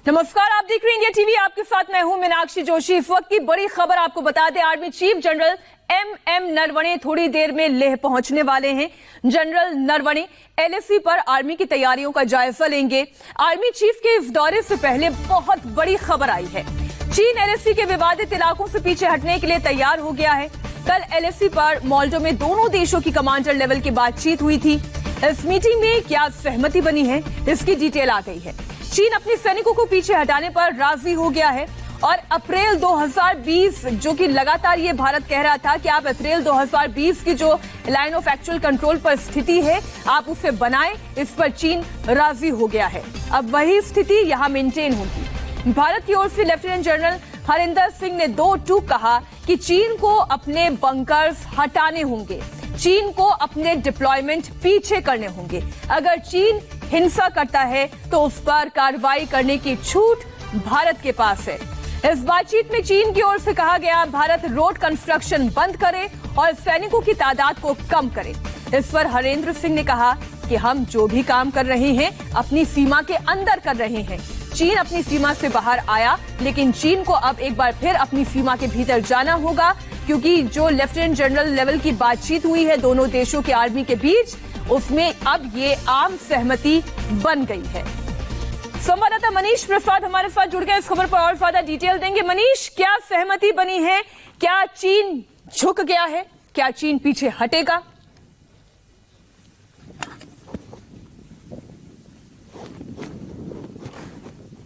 नमस्कार, आप देख रहे हैं इंडिया टीवी। आपके साथ मैं हूं मीनाक्षी जोशी। इस वक्त की बड़ी खबर आपको बता दें, army chief general M Naravane थोड़ी देर में लेह पहुंचने वाले हैं। जनरल नरवणे एलएसी पर आर्मी की तैयारियों का जायजा लेंगे। आर्मी चीफ के इस दौरे से पहले बहुत बड़ी खबर आई है। चीन एलएसी के विवादित इलाकों से पीछे हटने के लिए तैयार हो गया है। कल एलएसी पर मोल्डो में दोनों देशों की कमांडर लेवल की बातचीत हुई थी। इस मीटिंग में क्या सहमति बनी है, इसकी डिटेल आ गई है। चीन अपने सैनिकों को पीछे हटाने पर राजी हो गया है और अप्रैल 2020, जो कि लगातार ये भारत कह रहा था कि आप अप्रैल 2020 की जो लाइन ऑफ एक्चुअल कंट्रोल पर स्थिति है आप उसे बनाएं, इस पर चीन राजी हो गया है। अब वही स्थिति यहां मेंटेन होगी। भारत की ओर से लेफ्टिनेंट जनरल हरिंदर सिंह ने 2 टूक कहा कि चीन को अपने बंकर्स हटाने होंगे, चीन को अपने डिप्लॉयमेंट पीछे करने होंगे। अगर चीन हिंसा करता है तो उस पर कार्रवाई करने की छूट भारत के पास है। इस बातचीत में चीन की ओर से कहा गया भारत रोड कंस्ट्रक्शन बंद करे और सैनिकों की तादाद को कम करे। इस पर हरेंद्र सिंह ने कहा कि हम जो भी काम कर रहे हैं अपनी सीमा के अंदर कर रहे हैं। चीन अपनी सीमा से बाहर आया, लेकिन चीन को अब एक बार फिर अपनी सीमा के भीतर जाना होगा, क्योंकि जो लेफ्टिनेंट जनरल लेवल की बातचीत हुई है दोनों देशों के आर्मी के बीच, उसमें अब ये आम सहमति बन गई है। संवाददाता मनीष प्रसाद हमारे साथ जुड़ गए, इस खबर पर और ज्यादा डिटेल देंगे। मनीष, क्या सहमति बनी है? क्या चीन झुक गया है? क्या चीन पीछे हटेगा?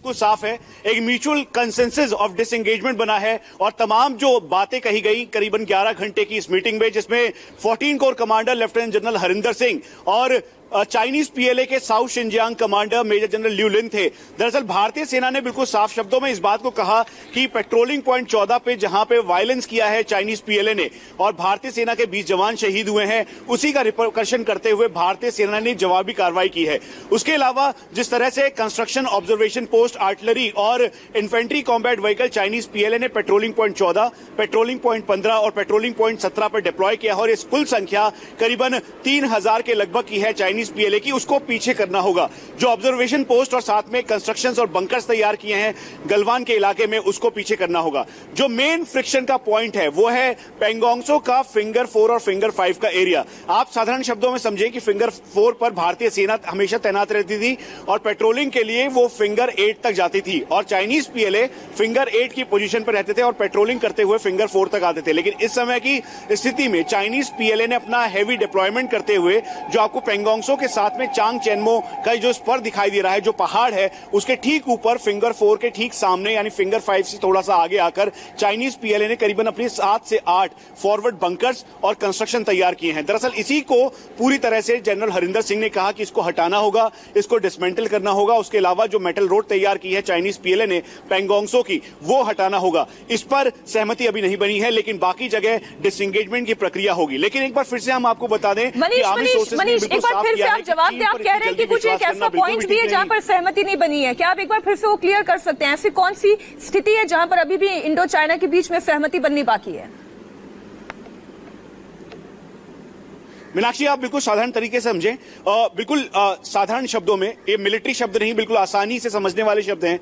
साफ है, एक म्यूचुअल कंसेंसस ऑफ डिसएंगेजमेंट बना है और तमाम जो बातें कही गई करीबन 11 घंटे की इस मीटिंग में, जिसमें 14 corps commander lieutenant general Harinder Singh और चाइनीज पीएलए के south Xinjiang commander major general Liu Lin थे। दरअसल भारतीय सेना ने बिल्कुल साफ शब्दों में इस बात को कहा कि पेट्रोलिंग पॉइंट 14 पे जहां पे वायलेंस किया है चाइनीज पीएलए ने और भारतीय सेना के 20 जवान शहीद हुए हैं, उसी का रिपरकशन करते हुए भारतीय सेना ने जवाबी कार्रवाई की है। उसके अलावा जिस तरह से कंस्ट्रक्शन, ऑब्जर्वेशन पोस्ट, आर्टिलरी और infantry combat vehicle Chinese PLA ने पेट्रोलिंग पॉइंट 14, पेट्रोलिंग पॉइंट 15 और पेट्रोलिंग पॉइंट 17 पर डिप्लॉय किया और इस कुल संख्या करीबन 3000 के लगभग की है चाइनीज पीएलए की, उसको पीछे करना होगा। जो ऑब्जर्वेशन पोस्ट और साथ में कंस्ट्रक्शंस और बंकर्स तैयार किए हैं गलवान के इलाके में, उसको पीछे करना होगा। जो मेन फ्रिक्शन का पॉइंट है वो है पेंगोंगसो का फिंगर 4 और फिंगर 5 का एरिया। आप साधारण शब्दों में समझें कि फिंगर 4 पर भारतीय सेना हमेशा तैनात रहती थी और पेट्रोलिंग के लिए वो फिंगर 8 तक जाती थी और चाइनीज पीएलए फिंगर 8 की पोजीशन पर रहते थे और पेट्रोलिंग करते हुए फिंगर 4 तक आते थे। लेकिन इस समय की स्थिति में चाइनीज पीएलए ने अपना हैवी डिप्लॉयमेंट करते हुए, जो आपको पेंगोंगसो के साथ में चांग चेनमो का जो स्पर दिखाई दे रहा है, जो पहाड़ है उसके ठीक ऊपर फिंगर 4 के ठीक सामने यानी फिंगर 5 से थोड़ा सा आगे आकर चाइनीज पीएलए ने करीबन अपनी 7 से 8 फॉरवर्ड बंकर्स और कंस्ट्रक्शन तैयार किए हैं। दरअसल इसी को पूरी तरह से जनरल हरिंदर सिंह ने कहा कि इसको हटाना होगा, इसको डिसमेंटल करना होगा। उसके अलावा जो मेटल रोड तैयार की है चाइनीज पीएलए ने पेंगोंगसो की, वो हटाना होगा। इस पर सहमति अभी नहीं बनी है, लेकिन बाकी जगह डिसएंगेजमेंट की प्रक्रिया होगी। लेकिन एक बार फिर से हम आपको बता दें कि आर्मी सोर्सेज ने बिल्कुल साफ किया है कि आप कह रहे हैं कि कुछ एक ऐसा पॉइंट भी है जहां पर सहमति नहीं बनी है। क्या आप एक बार फिर से वो क्लियर कर सकते हैं? ऐसी कौन सी स्थिति है जहां पर अभी भी इंडो चाइना के बीच में सहमति बननी बाकी है? मीनाक्षी, आप बिल्कुल साधारण तरीके से समझें, बिल्कुल साधारण शब्दों में, ये मिलिट्री शब्द नहीं, बिल्कुल आसानी से समझने वाले शब्द हैं।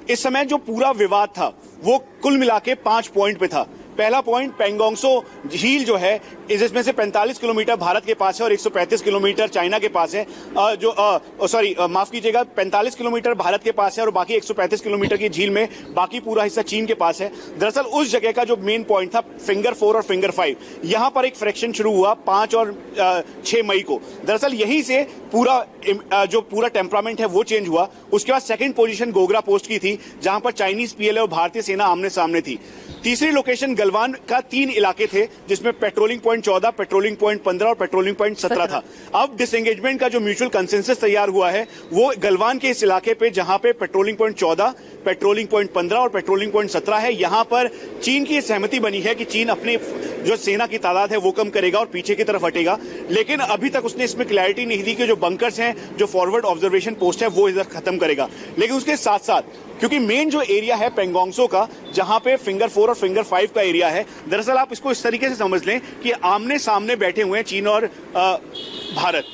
इस समय जो पूरा विवाद था वो कुल मिला के 5 पॉइंट पे था। पहला पॉइंट, पेंगोंगसो झील जो है इसमें से 45 किलोमीटर भारत के पास है और 135 किलोमीटर चाइना के पास है। माफ कीजिएगा, 45 किलोमीटर भारत के पास है और बाकी 135 किलोमीटर की झील में बाकी पूरा हिस्सा चीन के पास है। दरअसल उस जगह का जो मेन पॉइंट था फिंगर 4 और फिंगर 5, यहां पर एक फ्रैक्शन शुरू हुआ 5 और 6 मई को। दरअसल यहीं से जो पूरा टेम्परामेंट है वो चेंज हुआ। उसके बाद सेकंड पोजीशन गोगरा पोस्ट की थी, जहां पर चाइनीज पीएलए और भारतीय सेना आमने सामने थी। तीसरी लोकेशन गलवान का 3 इलाके थे, जिसमें पेट्रोलिंग पॉइंट 14, पेट्रोलिंग पॉइंट 15 और पेट्रोलिंग पॉइंट 17 था। अब डिसएंगेजमेंट का जो म्यूचुअल कंसेंसस तैयार हुआ है वो गलवान के इस इलाके पे, जहां पे पेट्रोलिंग पॉइंट 14, पेट्रोलिंग पॉइंट 15 और पेट्रोलिंग पॉइंट 17 है। यहां पर चीन की सहमति बनी है कि चीन अपने जो सेना की तादाद है वो कम करेगा और पीछे की तरफ हटेगा। लेकिन अभी तक उसने इसमें क्लैरिटी नहीं दी कि जो बंकर्स हैं, जो फॉरवर्ड ऑब्जर्वेशन पोस्ट है, वो इधर खत्म करेगा। लेकिन उसके साथ साथ, क्योंकि मेन जो एरिया है पेंगोंगसो का, जहां पे फिंगर 4 और फिंगर 5 का एरिया है, दरअसल आप इसको इस तरीके से समझ लें कि आमने सामने बैठे हुए हैं चीन और भारत।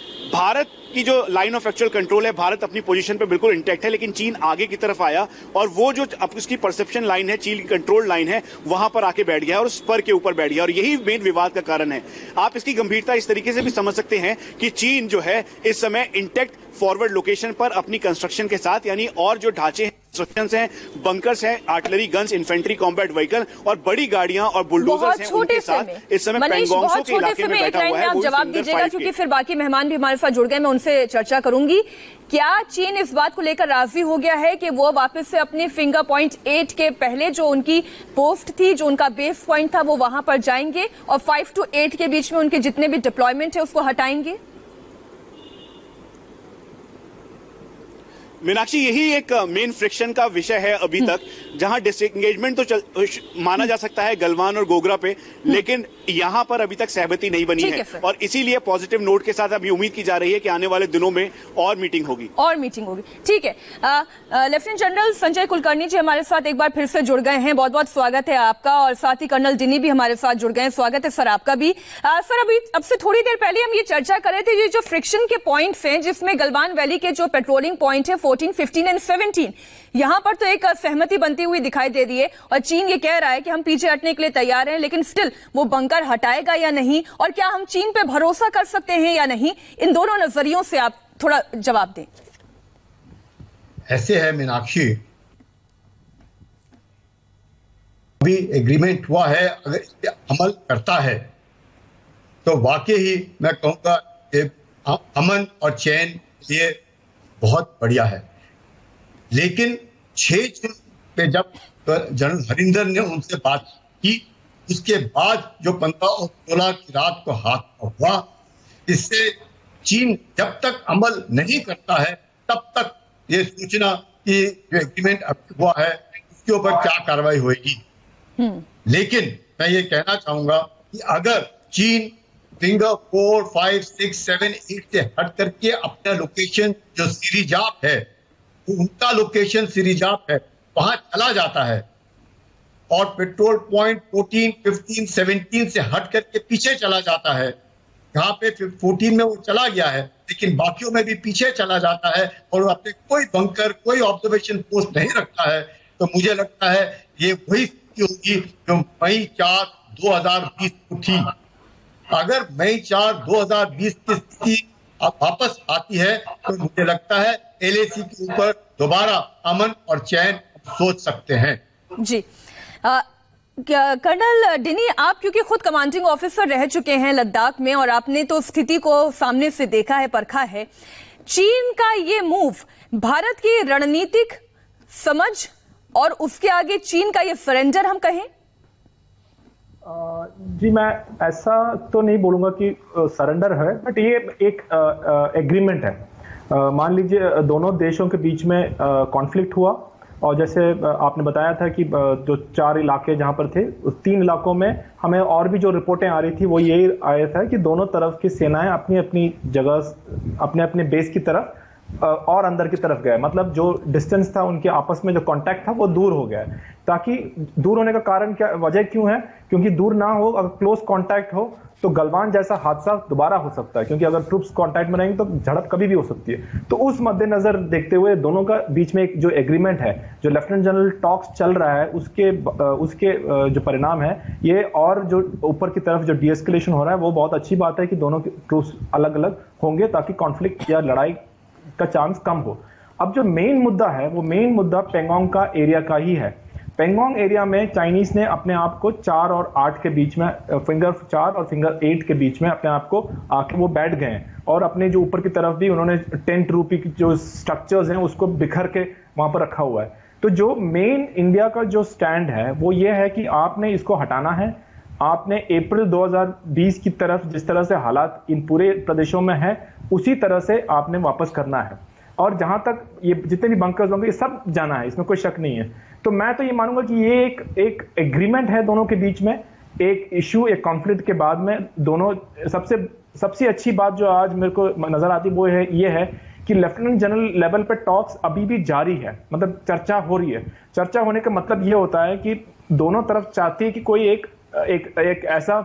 की जो लाइन ऑफ एक्चुअल कंट्रोल है, भारत अपनी पोजीशन पे बिल्कुल इंटैक्ट है, लेकिन चीन आगे की तरफ आया और वो जो अब उसकी परसेप्शन लाइन है, चीन की कंट्रोल लाइन है, वहां पर आके बैठ गया और स्पर के ऊपर बैठ गया और यही मेन विवाद का कारण है। आप इसकी गंभीरता इस तरीके से भी समझ सकते हैं कि चीन जो है इस समय इंटैक्ट फॉरवर्ड लोकेशन पर अपनी कंस्ट्रक्शन के साथ, यानी और जो ढांचे हैं, कंस्ट्रक्शंस हैं, बंकर्स हैं, artillery guns, infantry combat vehicle और बड़ी गाड़ियां और बुलडोजर्स हैं, उनके साथ इस समय पेंगोंगसो के इलाके में बैठा हुआ है। आप जवाब दीजिएगा क्योंकि फिर बाकी मेहमान भी हमारे साथ जुड़ गए, मैं उनसे चर्चा करूंगी। क्या चीन इस बात को लेकर राजी हो गया है कि वो वापस से अपने फिंगर पॉइंट 8 के पहले जो उनकी पोस्ट थी, जो उनका बेस पॉइंट था, वो वहां पर जाएंगे और 5 to 8 के बीच में उनके जितने भी डिप्लॉयमेंट है उसको हटाएंगे? मीनाक्षी, यही एक मेन फ्रिक्शन का विषय है अभी तक, जहां डिसएंगेजमेंट तो माना जा सकता है गलवान और गोगरा पे, लेकिन यहां पर अभी तक सहमति नहीं बनी है और इसीलिए पॉजिटिव नोट के साथ अभी उम्मीद की जा रही है कि आने वाले दिनों में और मीटिंग होगी। ठीक है। लेफ्टिनेंट जनरल संजय कुलकर्णी जी हमारे साथ एक बार फिर से जुड़ गए हैं, बहुत बहुत स्वागत है आपका, और साथ ही कर्नल डिनी भी हमारे साथ जुड़ गए हैं, स्वागत है सर आपका भी। सर, अभी अब से थोड़ी देर पहले हम ये चर्चा कर रहे थे, ये जो फ्रिक्शन के पॉइंट्स हैं, जिसमें गलवान वैली के जो पेट्रोलिंग पॉइंट है 14, 15 एंड 17, यहां पर तो एक सहमति बनती हुई दिखाई दे रही है और चीन ये कह रहा है कि हम पीछे हटने के लिए तैयार हैं, लेकिन स्टिल वो बंकर हटाएगा या नहीं, और क्या हम चीन पे भरोसा कर सकते हैं या नहीं? इन दोनों नजरियों से आप थोड़ा जवाब दें। ऐसे है मीनाक्षी, अभी एग्रीमेंट हुआ है, अगर इस पे अमल करता है तो वाकई ही मैं कहूंगा अमन और चैन ये बहुत बढ़िया है। लेकिन 6 जून पे जब जनरल हरिंदर ने उनसे बात की, उसके बाद जो 15 और 16 की रात को हादसा हुआ, इससे चीन जब तक अमल नहीं करता है तब तक ये सूचना कि जो एग्रीमेंट हुआ है उसके ऊपर क्या कार्रवाई होगी। लेकिन मैं ये कहना चाहूंगा कि अगर चीन फिंगर 4, 5, 6, 7, 8 से हट करके अपना लोकेशन जो सिरिजाप है, उनका लोकेशन सिरिजाप है, वहां चला जाता है और पेट्रोल पॉइंट 14, 15, 17 से हट करके पीछे चला जाता है, यहाँ पे 14 में वो चला गया है लेकिन बाकियों में भी पीछे चला जाता है और अपने कोई बंकर, कोई ऑब्जर्वेशन पोस्ट नहीं रखता है, तो मुझे लगता है ये वही स्थिति होगी जो मई 4, 2020 को थी। अगर मई 4, 2020 की स्थिति वापस आती है तो मुझे लगता है LAC के ऊपर दोबारा अमन और चैन सोच सकते हैं। जी, कर्नल डिनी, आप क्योंकि खुद कमांडिंग ऑफिसर रह चुके हैं लद्दाख में और आपने तो स्थिति को सामने से देखा है, परखा है, चीन का ये मूव भारत की रणनीतिक समझ और उसके आगे चीन का ये सरेंडर हम कहें? जी, मैं ऐसा तो नहीं बोलूंगा कि सरेंडर है, बट ये एक एग्रीमेंट है। मान लीजिए दोनों देशों के बीच में कॉन्फ्लिक्ट हुआ और जैसे आपने बताया था कि जो 4 इलाके जहां पर थे, उस 3 इलाकों में हमें और भी जो रिपोर्टें आ रही थी वो यही आया था कि दोनों तरफ की सेनाएं अपनी अपनी जगह, अपने अपने बेस की तरफ और अंदर की तरफ गए, मतलब जो डिस्टेंस था उनके आपस में जो कांटेक्ट था वो दूर हो गया है। ताकि दूर होने का कारण क्या, वजह क्यों है? क्योंकि दूर ना हो, अगर क्लोज कांटेक्ट हो तो गलवान जैसा हादसा दोबारा हो सकता है, क्योंकि अगर ट्रूप्स कांटेक्ट में रहेंगे तो झड़प कभी भी हो सकती है। तो उस मद्देनजर देखते हुए दोनों का बीच में एक जो एग्रीमेंट है, जो लेफ्टिनेंट जनरल टॉक्स चल रहा है, उसके जो परिणाम है ये, और जो ऊपर की तरफ जो डीएस्केलेशन हो रहा है, वो बहुत अच्छी बात है कि दोनों के ट्रूप्स अलग अलग होंगे ताकि कॉन्फ्लिक्ट या लड़ाई का चांस कम हो। अब जो मेन मुद्दा है वो मेन मुद्दा पेंगोंग का एरिया का ही है। पेंगोंग एरिया में चाइनीज ने अपने आप को 4 और 8 के बीच में, फिंगर 4 और फिंगर 8 के बीच में अपने आप को आके वो बैठ गए हैं और अपने जो ऊपर की तरफ भी उन्होंने 10 रूपी की जो स्ट्रक्चर्स हैं उसको बिखर के वहां पर रखा हुआ है। तो जो मेन इंडिया का जो स्टैंड है वो ये है कि आपने इसको हटाना है। आपने अप्रैल 2020 की तरफ जिस तरह से हालात इन पूरे प्रदेशों में है उसी तरह से आपने वापस करना है, और जहां तक ये जितने भी बंकर्स होंगे ये सब जाना है, इसमें कोई शक नहीं है। तो मैं तो ये मानूंगा कि ये एक एग्रीमेंट है दोनों के बीच में, एक इश्यू, एक कॉन्फ्लिक्ट के बाद में दोनों, सबसे अच्छी बात जो आज मेरे को नजर आती वो है ये है कि लेफ्टिनेंट जनरल लेवल पे टॉक्स अभी भी जारी है, मतलब चर्चा हो रही है। चर्चा होने का मतलब ये होता है कि दोनों तरफ चाहती है कि कोई एक ऐसा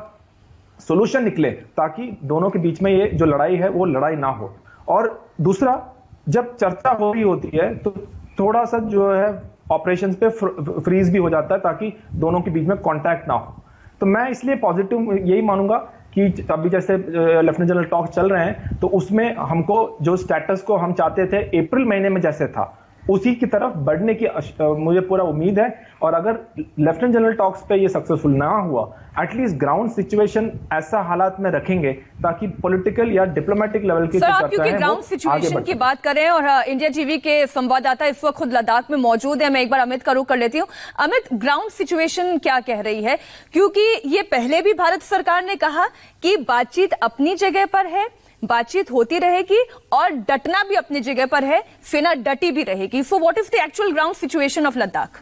सोल्यूशन निकले ताकि दोनों के बीच में ये जो लड़ाई है वो लड़ाई ना हो। और दूसरा, जब चर्चा हो रही होती है तो थोड़ा सा जो है ऑपरेशंस पे फ्रीज भी हो जाता है ताकि दोनों के बीच में कांटेक्ट ना हो। तो मैं इसलिए पॉजिटिव यही मानूंगा कि अभी जैसे लेफ्टिनेंट जनरल टॉक चल रहे हैं तो उसमें हमको जो स्टेटस को हम चाहते थे अप्रैल महीने में जैसे था उसी की तरफ बढ़ने की मुझे पूरा उम्मीद है। और अगर लेफ्टिनेंट जनरल टॉक्स पे ये सक्सेसफुल ना हुआ, एटलीस्ट ग्राउंड सिचुएशन ऐसा हालात में रखेंगे ताकि पॉलिटिकल या डिप्लोमेटिक लेवल की आप क्योंकि ग्राउंड सिचुएशन की बात करें और इंडिया टीवी के संवाददाता इस वक्त खुद लद्दाख में मौजूद है, मैं एक बार अमित का रुख कर लेती हूँ। अमित, ग्राउंड सिचुएशन क्या कह रही है? क्योंकि ये पहले भी भारत सरकार ने कहा कि बातचीत अपनी जगह पर है, बातचीत होती रहेगी और डटना भी अपनी जगह पर है, सेना डटी भी रहेगी। So what is the actual ground situation of Ladakh?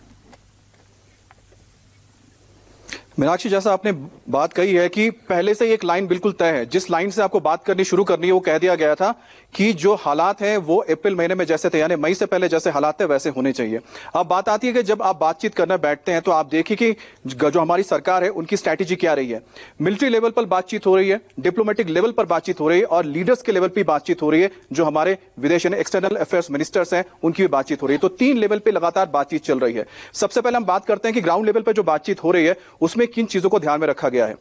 Meenakshi, जैसा आपने बात कही है कि पहले से एक लाइन बिल्कुल तय है, जिस लाइन से आपको बात करनी शुरू करनी है वो कह दिया गया था कि जो हालात हैं वो अप्रैल महीने में जैसे थे, यानी मई से पहले जैसे हालात थे वैसे होने चाहिए। अब बात आती है कि जब आप बातचीत करने बैठते हैं तो आप देखिए कि जो हमारी सरकार है उनकी स्ट्रैटेजी क्या रही है। मिलिट्री लेवल पर बातचीत हो रही है, डिप्लोमेटिक लेवल पर बातचीत हो रही है और लीडर्स के लेवल पर बातचीत हो रही है। जो हमारे विदेश एक्सटर्नल अफेयर्स मिनिस्टर्स हैं उनकी भी बातचीत हो रही है। तो 3 लेवल पर लगातार बातचीत चल रही है। सबसे पहले हम बात करते हैं कि ग्राउंड लेवल पर जो बातचीत हो रही है उसमें किन चीजों को ध्यान में रखा गया है।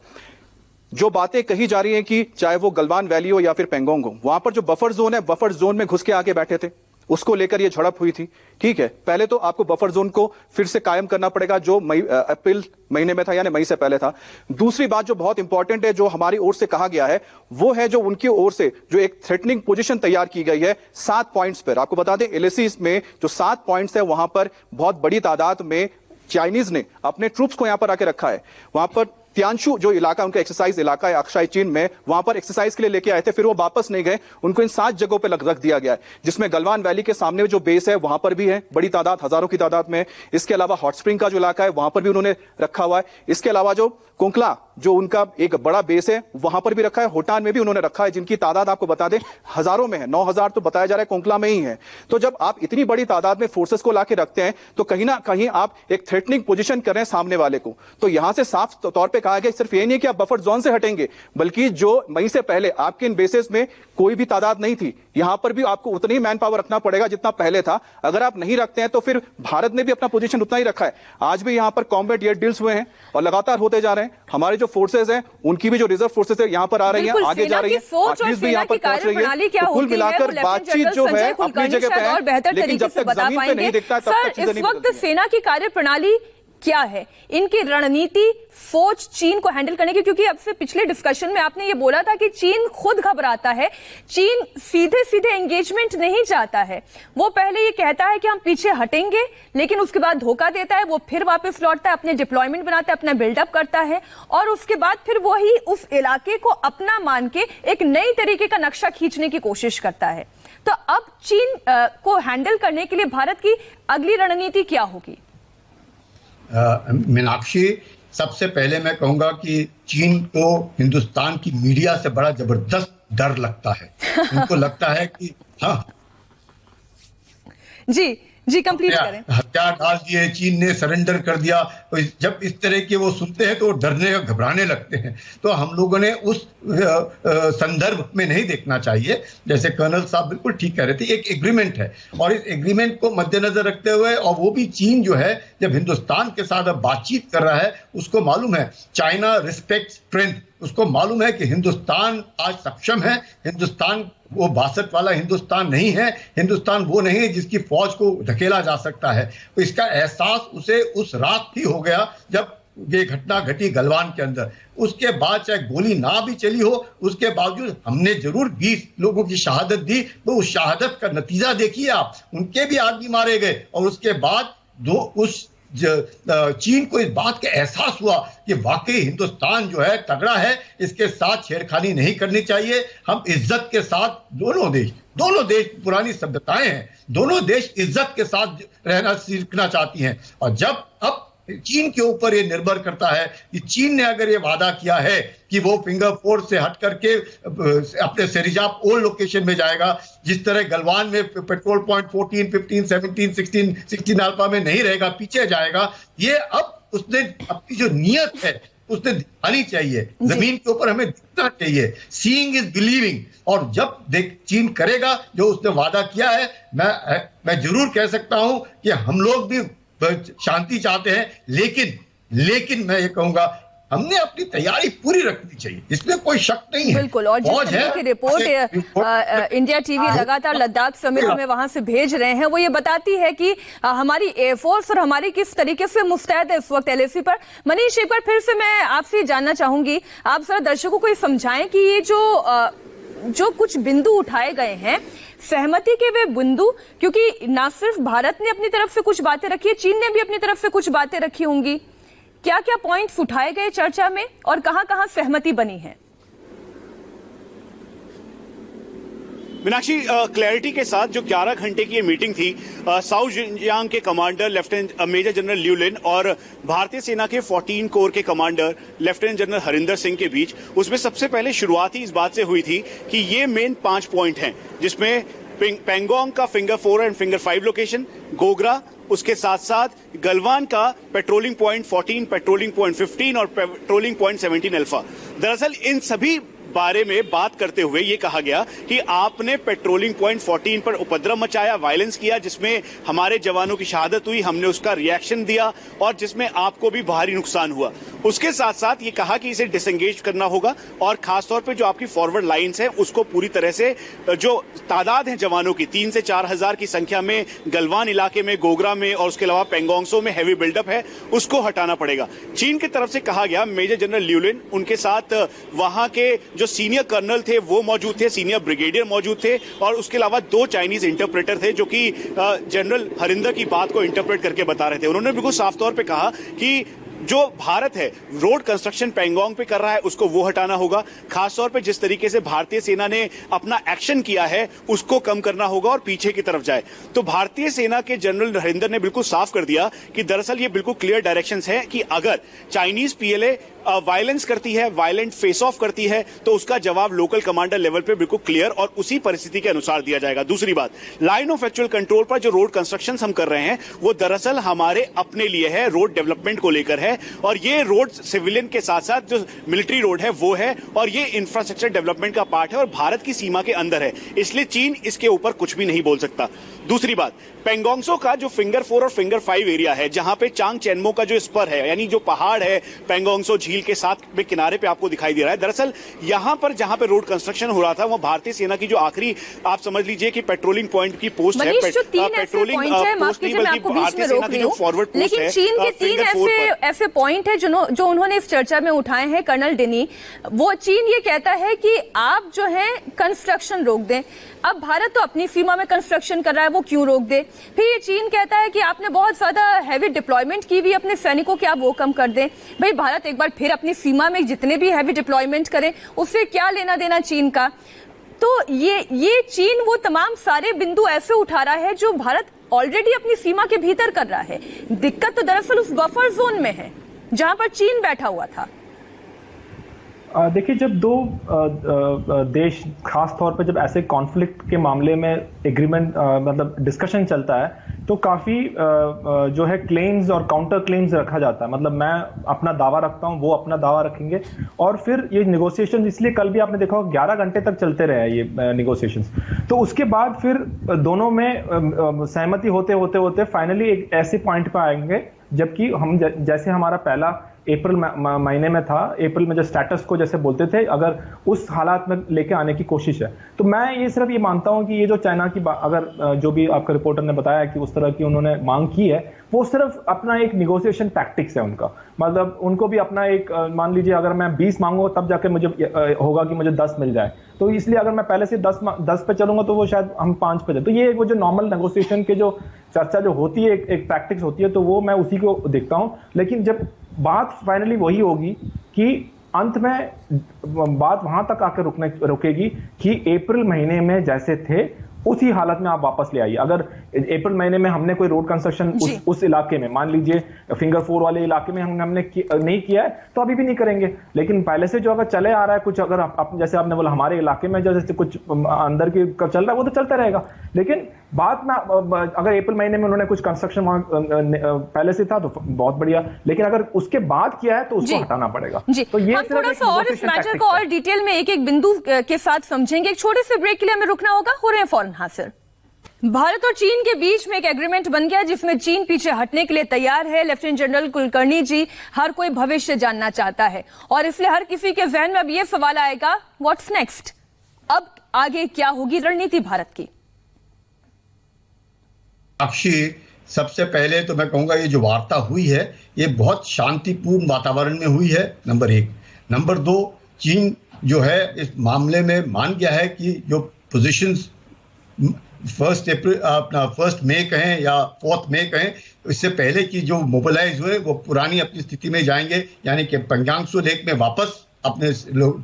जो बातें कही जा रही हैं कि चाहे वो गलवान वैली हो या फिर पेंगोंग हो, वहां पर जो बफर जोन है, बफर जोन में घुस के आके बैठे थे, उसको लेकर ये झड़प हुई थी। ठीक है, पहले तो आपको बफर जोन को फिर से कायम करना पड़ेगा जो अप्रैल महीने में था, यानी मई से पहले था। दूसरी बात जो बहुत इंपॉर्टेंट है, जो हमारी ओर से कहा गया है, वो है जो उनकी ओर से जो एक थ्रेटनिंग पोजीशन तैयार की गई है 7 पॉइंट्स पर। आपको बता दें एलएसी में जो 7 पॉइंट्स है वहां पर बहुत बड़ी तादाद में चाइनीज ने अपने ट्रूप्स को यहां पर आके रखा है। वहां पर त्यांशु जो इलाका उनका एक्सरसाइज इलाका है अक्षय चीन में, वहां पर एक्सरसाइज के लिए लेके आए थे, फिर वो वापस नहीं गए। उनको इन 7 जगहों पे रख दिया गया है, जिसमें गलवान वैली के सामने जो बेस है वहां पर भी है बड़ी तादाद, हजारों की तादाद में। इसके अलावा हॉट स्प्रिंग का जो इलाका है वहां पर भी उन्होंने रखा हुआ है। इसके अलावा जो कोंकला जो उनका एक बड़ा बेस है वहां पर भी रखा है, होटान में भी उन्होंने रखा है, जिनकी तादाद आपको बता दें हजारों में है, 9000 तो बताया जा रहा है कोंकला में ही है। तो जब आप इतनी बड़ी तादाद में फोर्सेस को लाके रखते हैं तो कहीं ना कहीं आप एक थ्रेटनिंग पोजीशन कर रहे हैं सामने वाले को। तो यहां से साफ तौर पे कहा गया सिर्फ ये नहीं कि आप बफर जोन से हटेंगे, बल्कि जो मई से पहले आपके इन बेसेस में कोई भी तादाद नहीं थी, यहां पर भी आपको उतनी ही मैन पावर रखना पड़ेगा जितना पहले था। अगर आप नहीं रखते हैं तो फिर भारत ने भी अपना पोजीशन उतना ही रखा है। आज भी यहां पर कॉम्बैट एयर ड्रिल्स हुए हैं और लगातार होते जा रहे हैं। हमारे जो फोर्सेस हैं उनकी भी जो रिजर्व फोर्सेस है यहां पर आ रही हैं, आगे जा रही है, आर्टिलरी भी यहां पर पहुंच रही है। तो कुल मिलाकर बातचीत जो है अपनी जगह पे है, लेकिन जब तक जमीन पे नहीं दिखता तब तक चीजें नहीं बदलती हैं। सेना की कार्यप्रणाली क्या है, इनकी रणनीति, सोच चीन को हैंडल करने की? क्योंकि अब से पिछले डिस्कशन में आपने ये बोला था कि चीन खुद घबराता है, चीन सीधे सीधे एंगेजमेंट नहीं चाहता है। वो पहले ये कहता है कि हम पीछे हटेंगे, लेकिन उसके बाद धोखा देता है, वो फिर वापस लौटता है, अपने डिप्लॉयमेंट बनाता है, अपना बिल्डअप करता है और उसके बाद फिर वही उस इलाके को अपना मान के एक नई तरीके का नक्शा खींचने की कोशिश करता है। तो अब चीन को हैंडल करने के लिए भारत की अगली रणनीति क्या होगी? मीनाक्षी, सबसे पहले मैं कहूंगा कि चीन को हिंदुस्तान की मीडिया से बड़ा जबरदस्त डर लगता है। उनको लगता है कि हाँ जी कंप्लीट करें। हथियार डाल दिए, चीन ने सरेंडर कर दिया। तो जब इस तरह के वो सुनते हैं तो वो डरने और घबराने लगते हैं। तो हम लोगों ने उस संदर्भ में नहीं देखना चाहिए। जैसे कर्नल साहब बिल्कुल ठीक कह रहे थे, एक एग्रीमेंट है और इस एग्रीमेंट को मद्देनजर रखते हुए, और वो भी चीन जो है जब हिंदुस्तान के साथ अब बातचीत कर रहा है, उसको मालूम है चाइना रिस्पेक्ट स्ट्रेंथ, उसको मालूम है कि हिंदुस्तान आज सक्षम है। हिंदुस्तान वो 62 वाला हिंदुस्तान नहीं है, हिंदुस्तान वो नहीं है जिसकी फौज को धकेला जा सकता है। तो इसका एहसास उसे उस रात ही हो गया जब ये घटना घटी गलवान के अंदर। उसके बाद चाहे गोली ना भी चली हो, उसके बावजूद हमने जरूर 20 लोगों की शहादत दी। तो उस शहादत का नतीजा देखिए आप, उनके भी आदमी मारे गए और उसके बाद चीन को इस बात का एहसास हुआ कि वाकई हिंदुस्तान जो है तगड़ा है, इसके साथ छेड़खानी नहीं करनी चाहिए। हम इज्जत के साथ दोनों देश पुरानी सभ्यताएं हैं, दोनों देश इज्जत के साथ रहना सीखना चाहती हैं। और जब अब चीन के ऊपर ये निर्भर करता है कि चीन ने अगर ये वादा किया है कि वो फिंगर 4 से हट करके अपने सेरिजाप ओल्ड लोकेशन में जाएगा, जिस तरह गलवान में पेट्रोल पॉइंट 14, 15, 17, 16 अल्फा में नहीं रहेगा, पीछे जाएगा। ये अब उसने अपनी जो नीयत है उसने दिखानी चाहिए, जमीन के ऊपर हमें दिखना चाहिए। Seeing is believing. और जब चीन करेगा जो उसने वादा किया है, मैं जरूर कह सकता हूं कि हम लोग भी शांति चाहते हैं, लेकिन मैं ये कहूंगा हमने अपनी तैयारी पूरी रखनी चाहिए, इसमें कोई शक नहीं है। बिल्कुल। और जिस तरह की रिपोर्ट इंडिया टीवी लगातार लद्दाख समिट में वहां से भेज रहे हैं, वो ये बताती है कि हमारी एयरफोर्स और हमारी किस तरीके से मुस्तैद है इस वक्त एलएसी पर। मनीष, एक बार फिर से मैं आपसे जानना चाहूंगी, आप जरा दर्शकों को ये समझाएं कि ये जो कुछ बिंदु उठाए गए हैं, सहमति के वे बिंदु, क्योंकि ना सिर्फ भारत ने अपनी तरफ से कुछ बातें रखी है, चीन ने भी अपनी तरफ से कुछ बातें रखी होंगी। क्या क्या पॉइंट्स उठाए गए चर्चा में और कहां कहां सहमति बनी है? मीनाक्षी, क्लैरिटी के साथ जो 11 घंटे की ये मीटिंग थी साउथ जिनजियांग के commander lieutenant major general Liu Lin और भारतीय सेना के 14 कोर के commander lieutenant general Harinder Singh के बीच, उसमें सबसे पहले शुरुआत ही इस बात से हुई थी कि ये मेन 5 पॉइंट हैं, जिसमें पेंगोंग का finger 4 and finger 5 location, Gogra, उसके साथ साथ गलवान का पेट्रोलिंग पॉइंट 14, पेट्रोलिंग पॉइंट 15 और पेट्रोलिंग पॉइंट 17 अल्फा। दरअसल इन सभी बारे में बात करते हुए ये कहा गया कि आपने पेट्रोलिंग पॉइंट 14 पर उपद्रव मचाया, वायलेंस किया, जिसमें हमारे जवानों की शहादत हुई, हमने उसका रिएक्शन दिया और जिसमें आपको भी भारी नुकसान हुआ। उसके साथ साथ ये कहा कि इसे डिसएंगेज करना होगा और खासतौर पे जो आपकी फॉरवर्ड लाइंस है उसको पूरी तरह से, जो तादाद है जवानों की 3 से 4 हजार की संख्या में गलवान इलाके में, गोगरा में और उसके अलावा पेंगोंगसो में हैवी बिल्डअप है, उसको हटाना पड़ेगा। चीन की तरफ से कहा गया, मेजर जनरल लियू लिन, उनके साथ वहां के जो सीनियर कर्नल थे वो मौजूद थे, सीनियर ब्रिगेडियर मौजूद थे और उसके अलावा 2 चाइनीज इंटरप्रेटर थे जो कि जनरल हरिंदर की बात को इंटरप्रेट करके बता रहे थे। उन्होंने बिल्कुल साफ तौर पे कहा कि जो भारत है रोड कंस्ट्रक्शन पेंगोंग पे कर रहा है उसको वो हटाना होगा, खासतौर पे जिस तरीके से भारतीय सेना ने अपना एक्शन किया है उसको कम करना होगा और पीछे की तरफ जाए। तो भारतीय सेना के जनरल हरिंदर ने बिल्कुल साफ कर दिया कि दरअसल ये बिल्कुल क्लियर डायरेक्शंस है कि अगर चाइनीज पीएलए वायलेंस करती है, वायलेंट फेस ऑफ करती है, तो उसका जवाब लोकल कमांडर लेवल पे बिल्कुल क्लियर और उसी परिस्थिति के अनुसार दिया जाएगा। दूसरी बात, लाइन ऑफ एक्चुअल कंट्रोल पर जो रोड कंस्ट्रक्शन हम कर रहे हैं वो दरअसल हमारे अपने लिए है, रोड डेवलपमेंट को लेकर है और ये रोड सिविलियन के साथ साथ जो मिलिट्री रोड है वो है और ये इंफ्रास्ट्रक्चर डेवलपमेंट का पार्ट है और भारत की सीमा के अंदर है, इसलिए चीन इसके ऊपर कुछ भी नहीं बोल सकता। दूसरी बात, पेंगोंगसो का जो फिंगर 4 और फिंगर 5 एरिया है, जहां पे चांग चेनमो का जो स्पर है, यानी जो पहाड़ है पेंगोंगसो झील के साथ में किनारे पे आपको दिखाई दे रहा है, दरअसल यहां पर जहां पे रोड कंस्ट्रक्शन हो रहा था वो भारतीय सेना की जो आखिरी, आप समझ लीजिए कि पेट्रोलिंग पॉइंट की पोस्ट है, पेट्रोलिंग पोस्ट नहीं बल्कि भारतीय सेना की जो फॉरवर्ड पोस्ट है। लेकिन चीन के 3 ऐसे पॉइंट है जो उन्होंने इस चर्चा में उठाए हैं। कर्नल डिनी, वो चीन ये कहता है कि आप जो है कंस्ट्रक्शन रोक दें। अब भारत तो अपनी सीमा में कंस्ट्रक्शन कर रहा है, वो क्यों रोक दे? फिर ये चीन कहता है कि आपने बहुत ज्यादा हैवी डिप्लॉयमेंट की हुई अपने सैनिकों की, आप वो कम कर दें। भाई भारत एक बार फिर अपनी सीमा में जितने भी हैवी डिप्लॉयमेंट करें, उससे क्या लेना देना चीन का? तो ये चीन वो तमाम सारे बिंदु ऐसे उठा रहा है जो भारत ऑलरेडी अपनी सीमा के भीतर कर रहा है। दिक्कत तो दरअसल उस बफर जोन में है जहां पर चीन बैठा हुआ था। देखिए, जब 2 देश खास तौर पर जब ऐसे कॉन्फ्लिक्ट के मामले में एग्रीमेंट मतलब डिस्कशन चलता है तो काफी जो है क्लेम्स और काउंटर क्लेम्स रखा जाता है। मतलब मैं अपना दावा रखता हूं, वो अपना दावा रखेंगे और फिर ये नेगोशिएशन, इसलिए कल भी आपने देखा होगा 11 घंटे तक चलते रहे ये नेगोशिएशंस। तो उसके बाद फिर दोनों में सहमति होते होते होते फाइनली एक ऐसे पॉइंट पर आएंगे जबकि हम जैसे हमारा पहला अप्रैल महीने में था, अप्रैल में जो स्टेटस को जैसे बोलते थे, अगर उस हालात में लेके आने की कोशिश है। तो मैं ये सिर्फ ये मानता हूं कि ये जो चाइना की अगर जो भी आपका रिपोर्टर ने बताया कि उस तरह की उन्होंने मांग की है, वो सिर्फ अपना एक निगोशिएशन टैक्टिक्स है उनका। मतलब उनको भी अपना एक, मान लीजिए अगर मैं 20 मांगूंगा तब जाके मुझे होगा कि मुझे 10 मिल जाए, तो इसलिए अगर मैं पहले से 10 पे चलूंगा तो वो शायद हम 5 पे जाए। तो ये वो जो नॉर्मल नेगोशिएशन के जो चर्चा जो होती है, एक टैक्टिक्स होती है, तो वो मैं उसी को देखता हूं। लेकिन जब बात फाइनली वही होगी कि अंत में बात वहां तक आकर रुकेगी कि अप्रैल महीने में जैसे थे उसी हालत में आप वापस ले आइए। अगर अप्रैल महीने में हमने कोई रोड कंस्ट्रक्शन उस इलाके में, मान लीजिए फिंगर 4 वाले इलाके में हमने नहीं किया है, तो अभी भी नहीं करेंगे। लेकिन पहले से जो अगर चले आ रहा है कुछ, अगर आप जैसे आपने बोला हमारे इलाके में जैसे कुछ अंदर की चल रहा है, वो तो चलता रहेगा। लेकिन बाद में अगर अप्रैल महीने में उन्होंने कुछ कंस्ट्रक्शन पहले से था तो बहुत बढ़िया, लेकिन अगर उसके बाद किया है तो उसको हटाना पड़ेगा। तो ये हम थोड़ा सा और इस मैटर को और डिटेल में एक एक बिंदु के साथ समझेंगे। एक छोटे से ब्रेक के लिए हमें रुकना होगा, हो रहे हैं फौरन हासिल। भारत और चीन के बीच में एक एग्रीमेंट बन गया जिसमें चीन पीछे हटने के लिए तैयार है। लेफ्टिनेंट जनरल कुलकर्णी जी, हर कोई भविष्य जानना चाहता है और इसलिए हर किसी के जहन में अब यह सवाल आएगा, व्हाट्स नेक्स्ट? अब आगे क्या होगी रणनीति भारत की? साक्षी, सबसे पहले तो मैं कहूंगा ये जो वार्ता हुई है ये बहुत शांतिपूर्ण वातावरण में हुई है, नंबर 1। नंबर 2, चीन जो है इस मामले में मान गया है कि जो पोजीशंस 1 मई कहें या 4 मई कहें, इससे पहले की जो मोबिलाइज हुए वो पुरानी अपनी स्थिति में जाएंगे, यानी कि पंगांगसू लेक में वापस अपने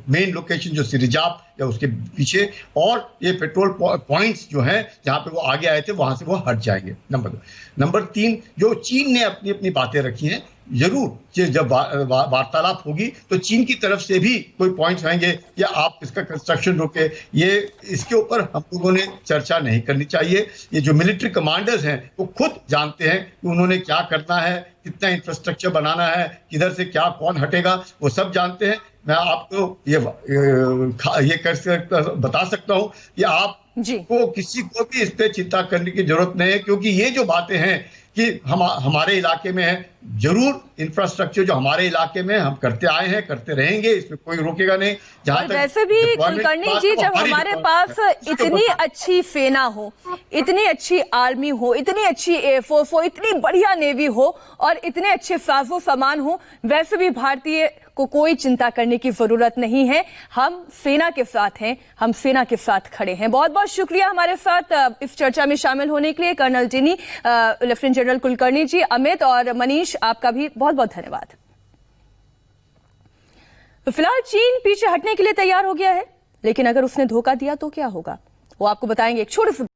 मेन लोकेशन जो सिरिजाप या उसके पीछे, और ये पेट्रोल पॉइंट्स जो हैं जहां पे वो आगे आए थे वहां से वो हट जाएंगे, नंबर 2। नंबर 3, जो चीन ने अपनी अपनी बातें रखी हैं, जरूर जब वार्तालाप होगी तो चीन की तरफ से भी कोई पॉइंट्स आएंगे कि आप इसका कंस्ट्रक्शन रोके, ये इसके ऊपर हम लोगों ने चर्चा नहीं करनी चाहिए। ये जो मिलिट्री कमांडर्स हैं वो खुद जानते हैं कि उन्होंने क्या करना है, कितना इंफ्रास्ट्रक्चर बनाना है, किधर से क्या कौन हटेगा, वो सब जानते हैं। मैं आपको ये बता सकता हूं कि आप को किसी को भी इस पे चिंता करने की जरूरत नहीं है, क्योंकि ये जो बातें हैं कि हमारे इलाके में है, जरूर इंफ्रास्ट्रक्चर जो हमारे इलाके में हम करते आए हैं, करते रहेंगे, इसमें कोई रोकेगा नहीं। जहां तक वैसे भी कुलकर्णी जी, जब हमारे पास इतनी अच्छी सेना हो, इतनी अच्छी आर्मी हो, इतनी अच्छी एयरफोर्स हो, इतनी बढ़िया नेवी हो और इतने अच्छे साजो सामान हो, वैसे भी भारतीय को कोई चिंता करने की जरूरत नहीं है। हम सेना के साथ हैं, हम सेना के साथ खड़े हैं। बहुत बहुत शुक्रिया हमारे साथ इस चर्चा में शामिल होने के लिए कर्नल जिनी, लेफ्टिनेंट जनरल कुलकर्णी जी, अमित और मनीष, आपका भी बहुत बहुत धन्यवाद। तो फिलहाल चीन पीछे हटने के लिए तैयार हो गया है, लेकिन अगर उसने धोखा दिया तो क्या होगा वो आपको बताएंगे एक छोटे से